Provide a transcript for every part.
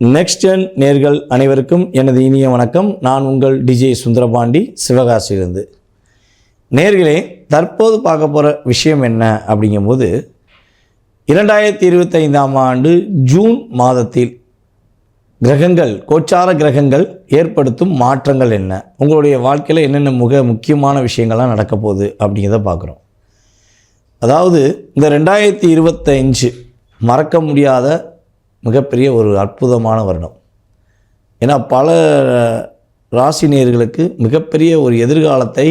Next gen நேர்கள் அனைவருக்கும் எனது இனிய வணக்கம். நான் உங்கள் டிஜே சுந்தரபாண்டி, சிவகாசியிலிருந்து. நேர்களே, தற்போது பார்க்க போகிற விஷயம் என்ன அப்படிங்கும்போது, 2025ஆம் ஆண்டு ஜூன் மாதத்தில் கிரகங்கள், கோச்சார கிரகங்கள் ஏற்படுத்தும் மாற்றங்கள் என்ன, உங்களுடைய வாழ்க்கையில் என்னென்ன முக்கியமான விஷயங்கள்லாம் நடக்க போகுது அப்படிங்கிறத பார்க்குறோம். அதாவது இந்த 2025 மறக்க முடியாத மிகப்பெரிய ஒரு அற்புதமான வருடம். ஏன்னா பல ராசி நேயர்களுக்கு மிகப்பெரிய ஒரு எதிர்காலத்தை,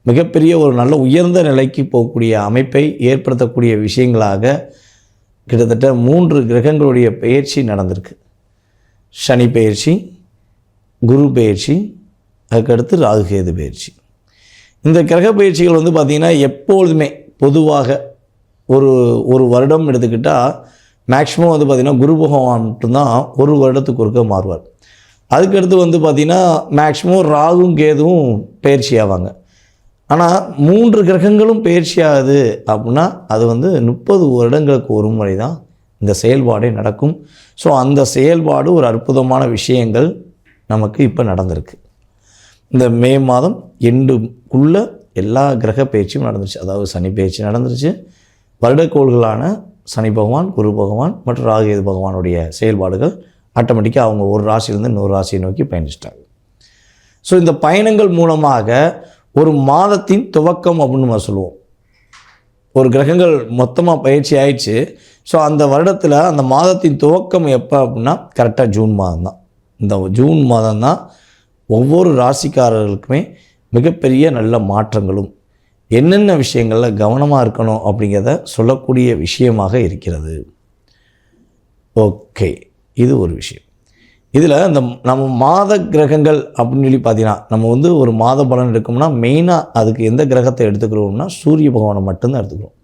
மிகப்பெரிய ஒரு நல்ல உயர்ந்த நிலைக்கு போகக்கூடிய அமைப்பை ஏற்படுத்தக்கூடிய விஷயங்களாக கிட்டத்தட்ட 3 கிரகங்களுடைய பெயர்ச்சி நடந்திருக்கு. சனி பெயர்ச்சி, குரு பெயர்ச்சி, அதுக்கடுத்து ராகுகேது பெயர்ச்சி. இந்த கிரக பயிற்சிகள் பார்த்திங்கன்னா எப்பொழுதுமே பொதுவாக ஒரு வருடம் எடுத்துக்கிட்டால் மேக்ஸிமம் பார்த்திங்கன்னா குரு பகவான் மட்டும்தான் ஒரு வருடத்துக்கு ஒருக்க மாறுவார். அதுக்கடுத்து பார்த்திங்கன்னா மேக்ஸிமம் ராகும் கேதுவும் பயிற்சி ஆவாங்க. ஆனால் 3 கிரகங்களும் பயிற்சி ஆகுது அப்படின்னா அது 30 வருடங்களுக்கு ஒரு முறை தான் இந்த செயல்பாடே நடக்கும். ஸோ அந்த செயல்பாடு ஒரு அற்புதமான விஷயங்கள் நமக்கு இப்போ நடந்திருக்கு. இந்த மே மாதம் எண்டுக்குள்ளே எல்லா கிரக பயிற்சியும் நடந்துருச்சு. அதாவது சனி பயிற்சி நடந்துருச்சு. வருடக்கோள்களான சனி பகவான், குரு பகவான் மற்றும் ராகுகேது பகவானுடைய செயல்பாடுகள் ஆட்டோமேட்டிக்காக அவங்க ஒரு ராசியிலேருந்து இன்னொரு ராசியை நோக்கி பயணிச்சிட்டாங்க. ஸோ இந்த பயணங்கள் மூலமாக ஒரு மாதத்தின் துவக்கம் அப்படின்னு நம்ம சொல்லுவோம். ஒரு கிரகங்கள் மொத்தமாக பயிற்சி ஆயிடுச்சு. ஸோ அந்த வருடத்தில் அந்த மாதத்தின் துவக்கம் எப்போ அப்படின்னா கரெக்டாக ஜூன் மாதம் தான். இந்த ஜூன் மாதம் தான் ஒவ்வொரு ராசிக்காரர்களுக்குமே மிகப்பெரிய நல்ல மாற்றங்களும் என்னென்ன விஷயங்களில் கவனமாக இருக்கணும் அப்படிங்கிறத சொல்லக்கூடிய விஷயமாக இருக்கிறது. ஓகே, இது ஒரு விஷயம். இதில் இந்த நம்ம மாத கிரகங்கள் அப்படின்னு சொல்லி பார்த்தீங்கன்னா, நம்ம ஒரு மாத பலன் எடுக்கணும்னா மெயினாக அதுக்கு எந்த கிரகத்தை எடுத்துக்கிறோம்னா சூரிய பகவானை மட்டும்தான் எடுத்துக்கிறோம்.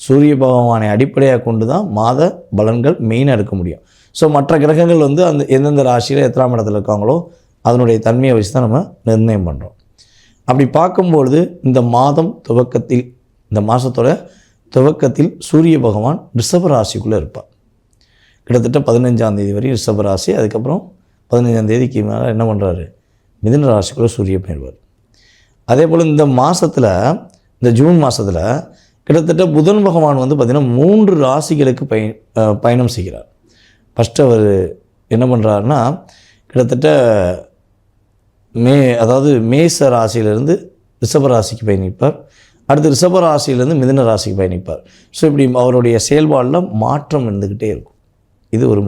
சூரிய பகவானை அடிப்படையாக கொண்டு தான் மாத பலன்கள் மெயினாக எடுக்க முடியும். ஸோ மற்ற கிரகங்கள் அந்த எந்தெந்த ராசியில் எத்தனாம் இடத்துல இருக்காங்களோ அதனுடைய தன்மையை வச்சு தான் நம்ம நிர்ணயம் பண்ணுறோம். அப்படி பார்க்கும்பொழுது இந்த மாதம் துவக்கத்தில், இந்த மாதத்தோட துவக்கத்தில் சூரிய பகவான் ரிஷப ராசிக்குள்ளே இருப்பார். கிட்டத்தட்ட 15ஆம் தேதி வரையும் ரிஷப ராசி. அதுக்கப்புறம் 15ஆம் தேதிக்கு மேலே என்ன பண்ணுறாரு, மிதுன ராசிக்குள்ளே சூரியன் போயிடுவார். அதே போல் இந்த மாதத்தில், இந்த ஜூன் மாதத்தில் கிட்டத்தட்ட புதன் பகவான் பார்த்திங்கன்னா 3 ராசிகளுக்கு பயணம் செய்கிறார். ஃபஸ்ட்டு அவர் என்ன பண்ணுறாருன்னா கிட்டத்தட்ட அதாவது மேச ராசியிலேருந்து ரிஷப ராசிக்கு பயணிப்பார். அடுத்து ரிஷப ராசியிலேருந்து மிதுன ராசிக்கு பயணிப்பார். ஸோ இப்படி அவருடைய செயல்பாடில் மாற்றம் இருந்துக்கிட்டே இருக்கும். இது ஒரு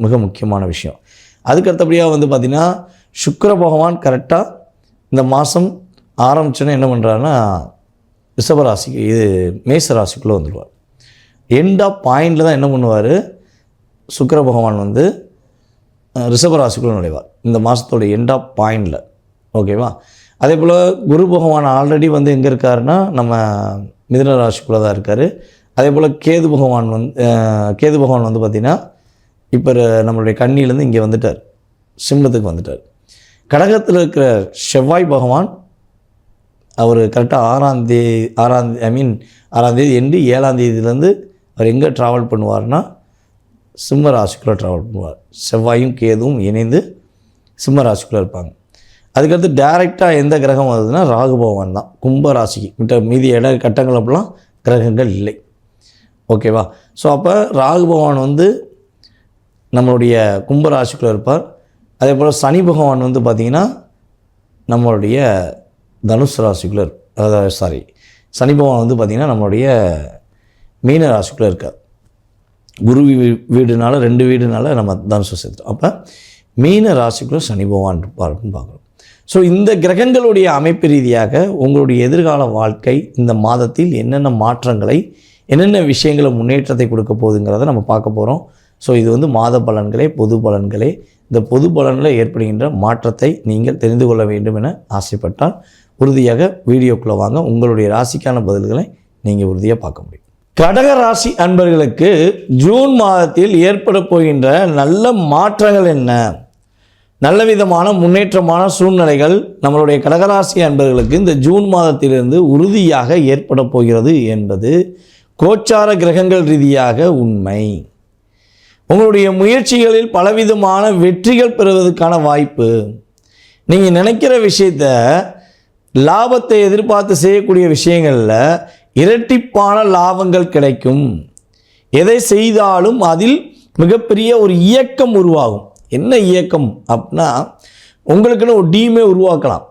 மிக முக்கியமான விஷயம். அதுக்கடுத்தபடியாக பார்த்திங்கன்னா சுக்கிர பகவான் கரெக்டாக இந்த மாதம் ஆரம்பிச்சோன்னே என்ன பண்ணுறாருன்னா ரிஷப ராசிக்கு, இது மேச ராசிக்குள்ளே வந்துடுவார். எண்ட் ஆஃப் பாயிண்டில் தான் என்ன பண்ணுவார், சுக்கிர பகவான் ரிஷபராசிக்குள்ளே நுழைவார் இந்த மாதத்தோட எண்ட் ஆஃப் பாயிண்டில். ஓகேவா? அதே போல் குரு பகவான் ஆல்ரெடி எங்கே இருக்காருன்னா நம்ம மிதுன ராசிக்குள்ளே தான் இருக்கார். அதே போல் கேது பகவான் பார்த்திங்கன்னா இப்போ நம்மளுடைய கன்னியிலேருந்து இங்கே வந்துட்டார், சிம்மத்துக்கு வந்துட்டார். கடகத்தில் இருக்கிற செவ்வாய் பகவான் அவர் கரெக்டாக 6ஆம் தேதி எண்டு 7ஆம் தேதியிலேருந்து அவர் எங்கே ட்ராவல் பண்ணுவார்னா சிம்ம ராசிக்குள்ளே ட்ராவல் பண்ணுவார். செவ்வாயும் கேதுவும் இணைந்து சிம்ம ராசிக்குள்ளே இருப்பாங்க. அதுக்கடுத்து டைரெக்டாக எந்த கிரகம் வருதுன்னா ராகு பகவான் தான் கும்ப ராசிக்கு. மீதி கட்டங்கள் அப்படிலாம் கிரகங்கள் இல்லை. ஓகேவா? ஸோ அப்போ ராகு பகவான் நம்மளுடைய கும்ப ராசிக்குள்ளே இருப்பார். அதே போல் சனி பகவான் பார்த்திங்கன்னா நம்மளுடைய தனுசு ராசிக்குள்ளே சனி பகவான் பார்த்திங்கன்னா நம்மளுடைய மீன ராசிக்குள்ளே இருக்கார். குரு வீடுனால 2 வீடுனால நம்ம தனுசு சேர்த்துட்டோம். அப்போ மீன ராசிக்குள்ளே சனி பகவான் இருப்பார்னு பார்க்குறோம். ஸோ இந்த கிரகங்களுடைய அமைப்பு ரீதியாக உங்களுடைய எதிர்கால வாழ்க்கை இந்த மாதத்தில் என்னென்ன மாற்றங்களை, என்னென்ன விஷயங்களை முன்னேற்றத்தை கொடுக்க போகுதுங்கிறத நம்ம பார்க்க போகிறோம். ஸோ இது மாத பலன்களே, பொது பலன்களே. இந்த பொது பலனில் ஏற்படுகின்ற மாற்றத்தை நீங்கள் தெரிந்து கொள்ள வேண்டும் என ஆசைப்பட்டால் உறுதியாக வீடியோக்குள்ளே வாங்க. உங்களுடைய ராசிக்கான பதில்களை நீங்கள் உறுதியாக பார்க்க முடியும். கடக ராசி அன்பர்களுக்கு ஜூன் மாதத்தில் ஏற்பட போகின்ற நல்ல மாற்றங்கள் என்ன, நல்ல விதமான முன்னேற்றமான சூழ்நிலைகள் நம்மளுடைய கடகராசி அன்பர்களுக்கு இந்த ஜூன் மாதத்திலிருந்து உறுதியாக ஏற்பட போகிறது என்பது கோச்சார கிரகங்கள் ரீதியாக உண்மை. உங்களுடைய முயற்சிகளில் பலவிதமான வெற்றிகள் பெறுவதற்கான வாய்ப்பு. நீங்கள் நினைக்கிற விஷயத்த லாபத்தை எதிர்பார்த்து செய்யக்கூடிய விஷயங்களில் இரட்டிப்பான லாபங்கள் கிடைக்கும். எதை செய்தாலும் அதில் மிகப்பெரிய ஒரு இயக்கம் உருவாகும். என்ன இயக்கம் அப்படின்னா, உங்களுக்குன்னு ஒரு டீமே உருவாக்கலாம்.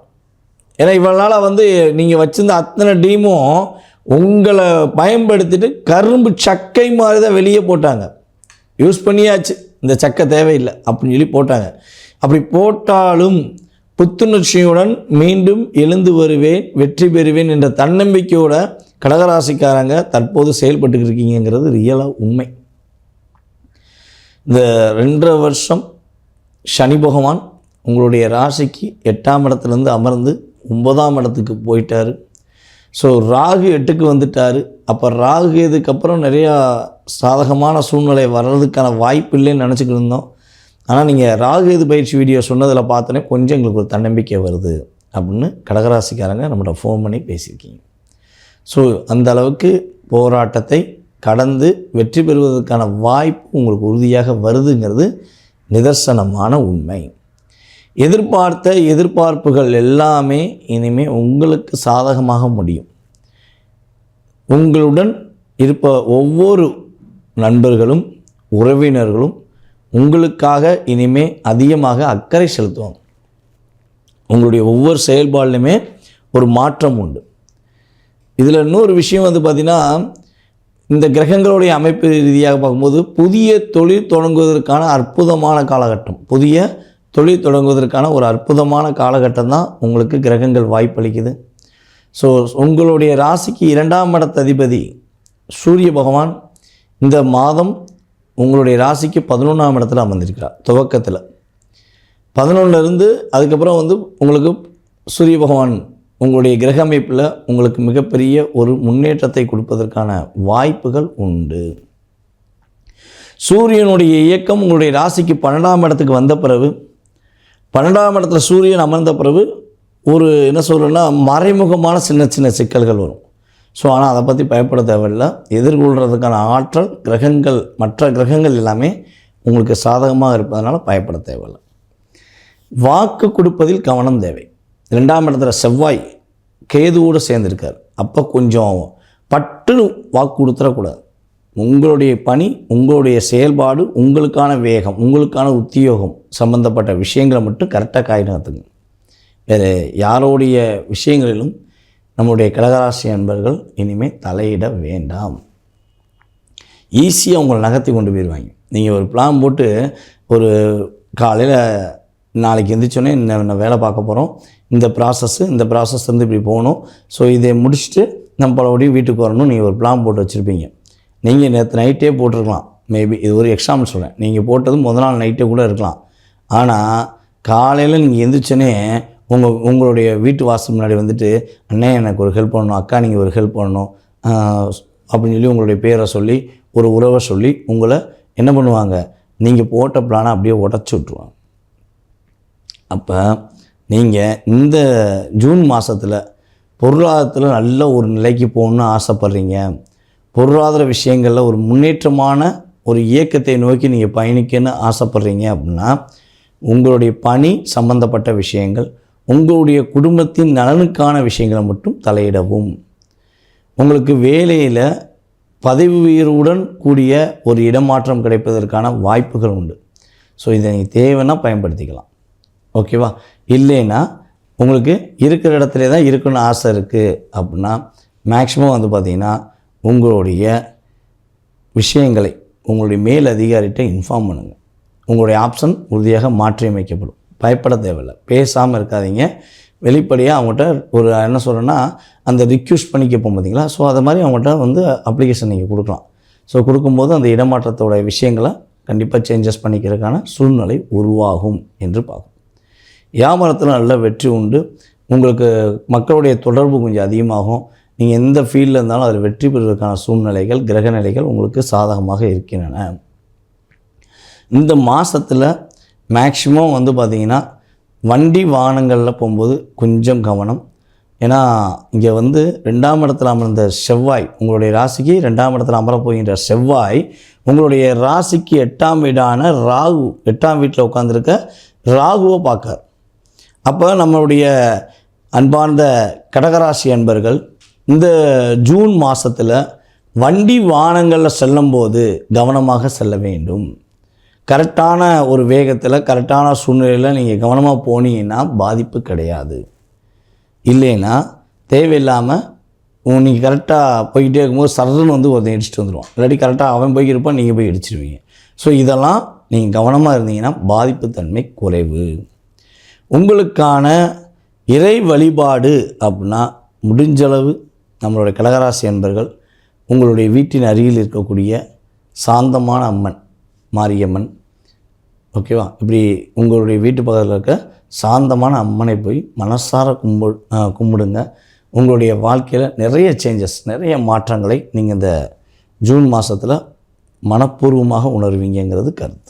ஏன்னா இவ்வளோ நாளாக நீங்கள் வச்சுருந்த அத்தனை டீமும் உங்களை பயன்படுத்திட்டு கரும்பு சக்கை மாதிரி தான் வெளியே போட்டாங்க. யூஸ் பண்ணியாச்சு, இந்த சக்கை தேவையில்லை அப்படின்னு சொல்லி போட்டாங்க. அப்படி போட்டாலும் புத்துணர்ச்சியுடன் மீண்டும் எழுந்து வருவேன், வெற்றி பெறுவேன் என்ற தன்னம்பிக்கையோட கடகராசிக்காரங்க தற்போது செயல்பட்டு இருக்கீங்கிறது ரியலாக உண்மை. இந்த 2.5 வருஷம் சனி பகவான் உங்களுடைய ராசிக்கு 8ஆம் இடத்துலேருந்து அமர்ந்து 9ஆம் இடத்துக்கு போயிட்டார். ஸோ ராகு 8க்கு வந்துட்டார். அப்போ ராகு இதுக்கப்புறம் நிறையா சாதகமான சூழ்நிலை வர்றதுக்கான வாய்ப்பு இல்லைன்னு நினச்சிக்கிட்டு இருந்தோம். ஆனால் நீங்கள் ராகு எது பயிற்சி வீடியோ சொன்னதில் பார்த்தோன்னே கொஞ்சம் எங்களுக்கு ஒரு தன்னம்பிக்கை வருது அப்படின்னு கடகராசிக்காரங்க நம்மகிட்ட ஃபோன் பண்ணி பேசியிருக்கீங்க. ஸோ அந்த அளவுக்கு போராட்டத்தை கடந்து வெற்றி பெறுவதற்கான வாய்ப்பு உங்களுக்கு உறுதியாக வருதுங்கிறது நிதர்சனமான உண்மை. எதிர்பார்த்த எதிர்பார்ப்புகள் எல்லாமே இனிமேல் உங்களுக்கு சாதகமாக முடியும். உங்களுடன் இருப்ப ஒவ்வொரு நண்பர்களும் உறவினர்களும் உங்களுக்காக இனிமே அதிகமாக அக்கறை செலுத்துவாங்க. உங்களுடைய ஒவ்வொரு செயல்பாடுலையுமே ஒரு மாற்றம் உண்டு. இதில் இன்னொரு விஷயம் பார்த்திங்கன்னா, இந்த கிரகங்களுடைய அமைப்பு ரீதியாக பார்க்கும்போது புதிய தொழில் தொடங்குவதற்கான அற்புதமான காலகட்டம், புதிய தொழில் தொடங்குவதற்கான ஒரு அற்புதமான காலகட்டம் தான் உங்களுக்கு கிரகங்கள் வாய்ப்பளிக்குது. ஸோ உங்களுடைய ராசிக்கு 2ஆம் இடத்து அதிபதி சூரிய பகவான் இந்த மாதம் உங்களுடைய ராசிக்கு 11ஆம் இடத்துல அமர்ந்திருக்கிறார். துவக்கத்தில் 11லேருந்து அதுக்கப்புறம் உங்களுக்கு சூரிய பகவான் உங்களுடைய கிரக அமைப்பில் உங்களுக்கு மிகப்பெரிய ஒரு முன்னேற்றத்தை கொடுப்பதற்கான வாய்ப்புகள் உண்டு. சூரியனுடைய இயக்கம் உங்களுடைய ராசிக்கு 12ஆம் இடத்துக்கு வந்த பிறகு, 12ஆம் இடத்துல சூரியன் அமர்ந்த பிறகு ஒரு என்ன சொல்கிறேன்னா மறைமுகமான சின்ன சின்ன சிக்கல்கள் வரும். ஸோ ஆனால் அதை பற்றி பயப்பட தேவையில்லை. எதிர்கொள்கிறதுக்கான ஆற்றல் கிரகங்கள், மற்ற கிரகங்கள் எல்லாமே உங்களுக்கு சாதகமாக இருப்பதனால பயப்பட தேவையில்லை. வாக்கு கொடுப்பதில் கவனம் தேவை. 2ஆம் இடத்துல செவ்வாய் கேதுவோடு சேர்ந்துருக்கார். அப்போ கொஞ்சம் பட்டுன்னு வாக்கு கொடுத்துடக்கூடாது. உங்களுடைய பணி, உங்களுடைய செயல்பாடு, உங்களுக்கான வேகம், உங்களுக்கான உத்தியோகம் சம்பந்தப்பட்ட விஷயங்களை மட்டும் கரெக்டாக காய்நகர்த்துங்க. வேறு யாரோடைய விஷயங்களிலும் நம்முடைய கடகராசி அன்பர்கள் இனிமேல் தலையிட வேண்டாம். ஈஸியாக உங்களை நகர்த்தி கொண்டு போயிடுவாங்க. நீங்கள் ஒரு பிளான் போட்டு ஒரு காலையில் நாளைக்கு எந்திரிச்சோன்னே என்ன வேலை பார்க்க போகிறோம், இந்த ப்ராசஸ் வந்து இப்படி போகணும், ஸோ இதை முடிச்சுட்டு நம்ம பலபடியும் வீட்டுக்கு வரணும், நீங்கள் ஒரு பிளான் போட்டு வச்சுருப்பீங்க. நீங்கள் நேற்று நைட்டே போட்டிருக்கலாம். மேபி இது ஒரு எக்ஸாம்பிள் சொல்கிறேன். நீங்கள் போட்டது முதல் நாள் நைட்டே கூட இருக்கலாம். ஆனால் காலையில் நீங்கள் எந்திரிச்சோன்னே உங்களுடைய வீட்டு வாசல் முன்னாடி அண்ணே எனக்கு ஒரு ஹெல்ப் பண்ணணும், அக்கா நீங்கள் ஒரு ஹெல்ப் பண்ணணும் அப்படின்னு சொல்லி உங்களுடைய பேரை சொல்லி ஒரு உறவை சொல்லி உங்களை என்ன பண்ணுவாங்க, நீங்கள் போட்ட பிளானை அப்படியே உடச்சி விட்ருவாங்க. அப்போ நீங்கள் இந்த ஜூன் மாதத்தில் பொருளாதாரத்தில் நல்ல ஒரு நிலைக்கு போகணுன்னு ஆசைப்பட்றீங்க, பொருளாதார விஷயங்களில் ஒரு முன்னேற்றமான ஒரு இயக்கத்தை நோக்கி நீங்கள் பயணிக்கணும்னு ஆசைப்பட்றீங்க அப்படின்னா உங்களுடைய பணி சம்பந்தப்பட்ட விஷயங்கள், உங்களுடைய குடும்பத்தின் நலனுக்கான விஷயங்களை மட்டும் தலையிடவும். உங்களுக்கு வேலையில் பதவி உயர்வுடன் கூடிய ஒரு இடமாற்றம் கிடைப்பதற்கான வாய்ப்புகள் உண்டு. ஸோ இதை நீங்கள் தேவைன்னா பயன்படுத்திக்கலாம். ஓகேவா? இல்லைன்னா உங்களுக்கு இருக்கிற இடத்துல தான் இருக்கணும்னு ஆசை இருக்குது அப்படின்னா மேக்ஸிமம் பார்த்திங்கன்னா உங்களுடைய விஷயங்களை உங்களுடைய மேல் அதிகாரிகிட்ட இன்ஃபார்ம் பண்ணுங்கள். உங்களுடைய ஆப்ஷன் உறுதியாக மாற்றியமைக்கப்படும். பயப்பட தேவையில்லை. பேசாமல் இருக்காதீங்க. வெளிப்படையாக அவங்கள்ட்ட ஒரு என்ன சொல்கிறேன்னா அந்த ரிக்வெஸ்ட் பண்ணி கேட்போம் பார்த்தீங்களா, ஸோ அதை மாதிரி அவங்கள்ட்ட அப்ளிகேஷன் நீங்கள் கொடுக்கலாம். ஸோ கொடுக்கும்போது அந்த இடமாற்றத்தோட விஷயங்களை கண்டிப்பாக சேஞ்சஸ் பண்ணிக்கிறதுக்கான சூழ்நிலை உருவாகும் என்று பார்க்கும். வியாபாரத்தில் நல்ல வெற்றி உண்டு. உங்களுக்கு மக்களுடைய தொடர்பு கொஞ்சம் அதிகமாகும். நீங்கள் எந்த ஃபீல்டில் இருந்தாலும் அதில் வெற்றி பெறுவதற்கான சூழ்நிலைகள், கிரகநிலைகள் உங்களுக்கு சாதகமாக இருக்கின்றன. இந்த மாதத்தில் மேக்ஸிமம் பார்த்திங்கன்னா வண்டி வாகனங்களில் போகும்போது கொஞ்சம் கவனம். ஏன்னா இங்கே 2ஆம் இடத்துல அமர்ந்த செவ்வாய், உங்களுடைய ராசிக்கு 2ஆம் இடத்துல அமர போகின்ற செவ்வாய் உங்களுடைய ராசிக்கு 8ஆம் வீடான ராகு, 8ஆம் வீட்டில் உட்காந்துருக்க ராகுவை பார்க்கார். அப்போ நம்மளுடைய அன்பார்ந்த கடகராசி அன்பர்கள் இந்த ஜூன் மாதத்தில் வண்டி வாகனங்களில் செல்லும்போது கவனமாக செல்ல வேண்டும். கரெக்டான ஒரு வேகத்தில் கரெக்டான சூழ்நிலையில் நீங்கள் கவனமாக போனீங்கன்னா பாதிப்பு கிடையாது. இல்லைன்னா தேவையில்லாமல் நீங்கள் கரெக்டாக போய்கிட்டே இருக்கும்போது சர்ன்னு வந்து ஒருத்தன் இடிச்சிட்டு வந்துடுவான். இல்லாட்டி கரெக்டாக அவன் போய்க்கிருப்பான், நீங்கள் போய் இடிச்சிடுவீங்க. ஸோ இதெல்லாம் நீங்கள் கவனமாக இருந்தீங்கன்னா பாதிப்பு தன்மை குறைவு. உங்களுக்கான இறை வழிபாடு அப்படின்னா முடிஞ்சளவு நம்மளுடைய கடகராசி அன்பர்கள் உங்களுடைய வீட்டின் அருகில் இருக்கக்கூடிய சாந்தமான அம்மன், மாரியம்மன், ஓகேவா, இப்படி உங்களுடைய வீட்டு பக்கத்தில் இருக்க சாந்தமான அம்மனை போய் மனசார கும்பிடுங்க. உங்களுடைய வாழ்க்கையில் நிறைய சேஞ்சஸ், நிறைய மாற்றங்களை நீங்கள் இந்த ஜூன் மாதத்தில் மனப்பூர்வமாக உணர்வீங்கிறது கருத்து.